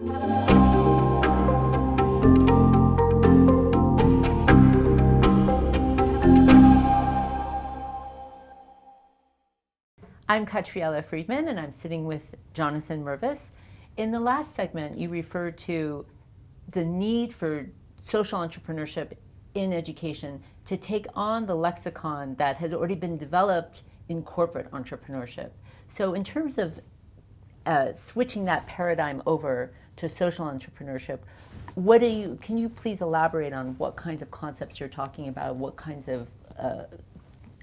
I'm Catriella Friedman, and I'm sitting with Jonathan Mervis. In the last segment, you referred to the need for social entrepreneurship in education to take on the lexicon that has already been developed in corporate entrepreneurship. So in terms of switching that paradigm over to social entrepreneurship, can you please elaborate on what kinds of concepts you're talking about, what kinds of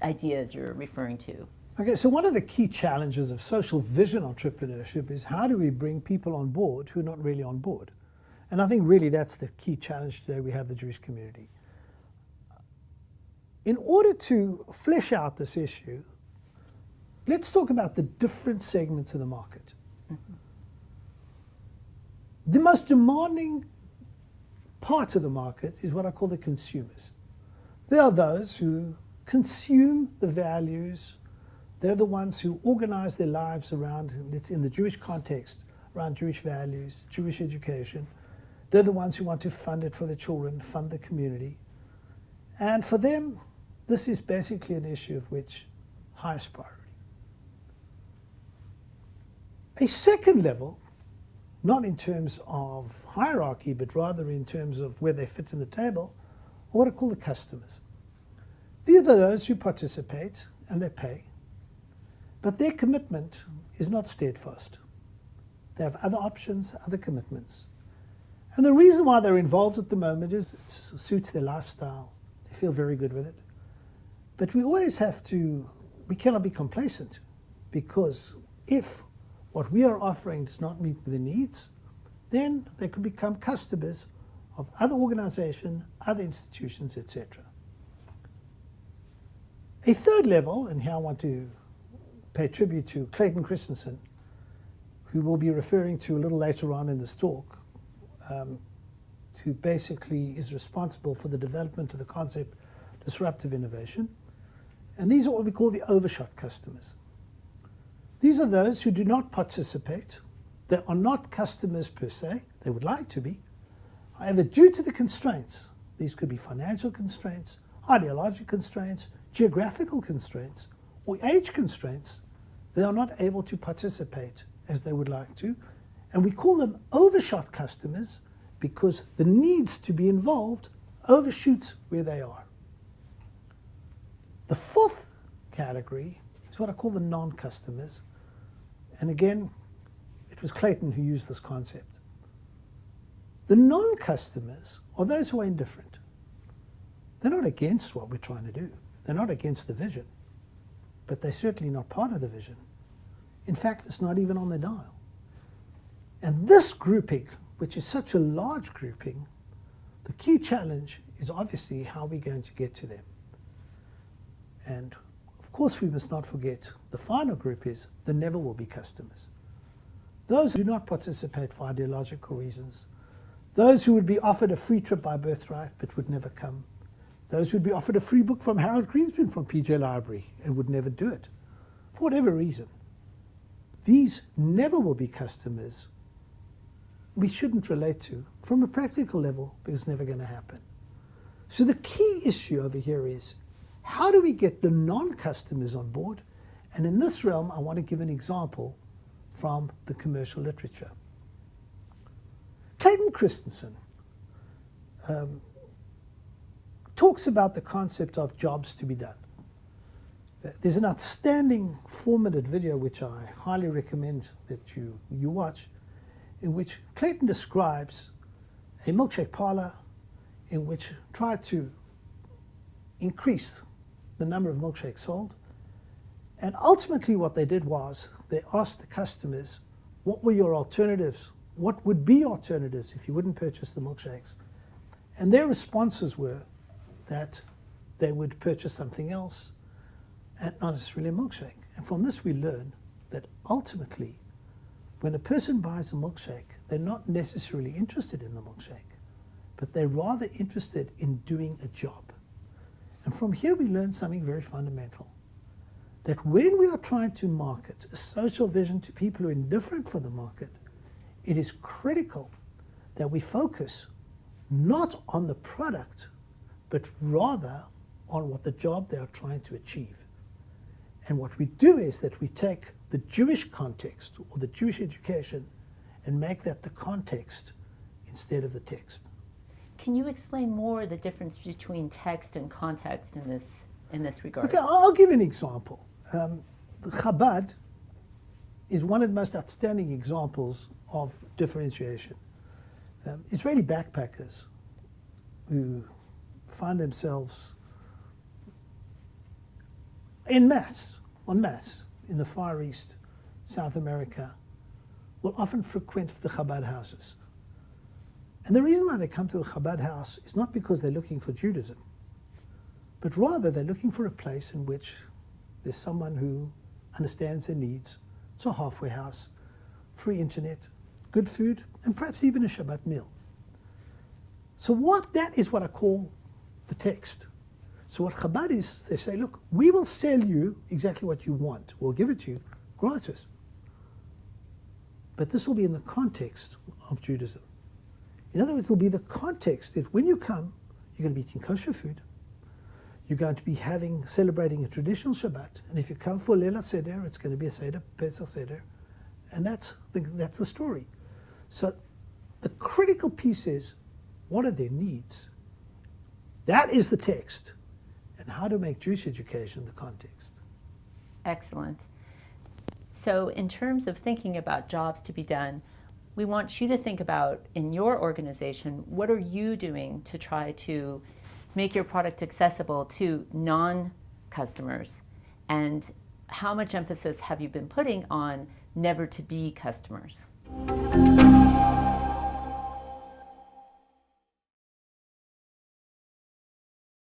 ideas you're referring to? Okay, so one of the key challenges of social vision entrepreneurship is how do we bring people on board who are not really on board? And I think really that's the key challenge today we have the Jewish community. In order to flesh out this issue, let's talk about the different segments of the market. Mm-hmm. The most demanding part of the market is what I call the consumers. They are those who consume the values. They're the ones who organize their lives around, it's in the Jewish context, around Jewish values, Jewish education. They're the ones who want to fund it for their children, fund the community. And for them, this is basically an issue of which highest priority. A second level, not in terms of hierarchy, but rather in terms of where they fit in the table, are what I call the customers. These are those who participate and they pay. But their commitment is not steadfast. They have other options, other commitments. And the reason why they're involved at the moment is it suits their lifestyle. They feel very good with it. But we cannot be complacent, because if what we are offering does not meet their needs, then they could become customers of other organizations, other institutions, etc. A third level, and here I want to pay tribute to Clayton Christensen, who we'll be referring to a little later on in this talk, who basically is responsible for the development of the concept disruptive innovation. And these are what we call the overshot customers. These are those who do not participate. They are not customers per se. They would like to be. However, due to the constraints, these could be financial constraints, ideological constraints, geographical constraints, or age constraints, they are not able to participate as they would like to. And we call them overshot customers because the needs to be involved overshoots where they are. The fourth category is what I call the non-customers. And again, it was Clayton who used this concept. The non-customers are those who are indifferent. They're not against what we're trying to do. They're not against the vision. But they're certainly not part of the vision. In fact, it's not even on the dial. And this grouping, which is such a large grouping, the key challenge is obviously how we're going to get to them. And of course, we must not forget the final group is the never will be customers. Those who do not participate for ideological reasons. Those who would be offered a free trip by birthright but would never come. Those who would be offered a free book from Harold Greenspan from PJ Library and would never do it, for whatever reason. These never will be customers we shouldn't relate to from a practical level because it's never going to happen. So the key issue over here is how do we get the non-customers on board? And in this realm, I want to give an example from the commercial literature. Clayton Christensen talks about the concept of jobs to be done. There's an outstanding 4-minute video which I highly recommend that you watch, in which Clayton describes a milkshake parlor in which tried to increase the number of milkshakes sold. And ultimately what they did was they asked the customers, what were your alternatives? What would be alternatives if you wouldn't purchase the milkshakes? And their responses were that they would purchase something else and not necessarily a milkshake. And from this we learn that ultimately, when a person buys a milkshake, they're not necessarily interested in the milkshake, but they're rather interested in doing a job. And from here we learn something very fundamental, that when we are trying to market a social vision to people who are indifferent for the market, it is critical that we focus not on the product, but rather on what the job they are trying to achieve. And what we do is that we take the Jewish context or the Jewish education and make that the context instead of the text. Can you explain more the difference between text and context in this regard? Okay, I'll give you an example. Chabad is one of the most outstanding examples of differentiation. Israeli backpackers who find themselves en masse in the Far East, South America, will often frequent the Chabad houses. And the reason why they come to the Chabad house is not because they're looking for Judaism, but rather they're looking for a place in which there's someone who understands their needs. It's a halfway house, free internet, good food, and perhaps even a Shabbat meal. So that is what I call the text. So what Chabad is, they say, look, we will sell you exactly what you want. We'll give it to you gratis. But this will be in the context of Judaism. In other words, it'll be the context that when you come, you're going to be eating kosher food. You're going to be celebrating a traditional Shabbat. And if you come for Leila Seder, it's going to be a Seder, Pesach Seder. And that's the story. So the critical piece is, what are their needs? That is the text. And how to make Jewish education the context. Excellent. So in terms of thinking about jobs to be done, we want you to think about, in your organization, what are you doing to try to make your product accessible to non-customers? And how much emphasis have you been putting on never to be customers?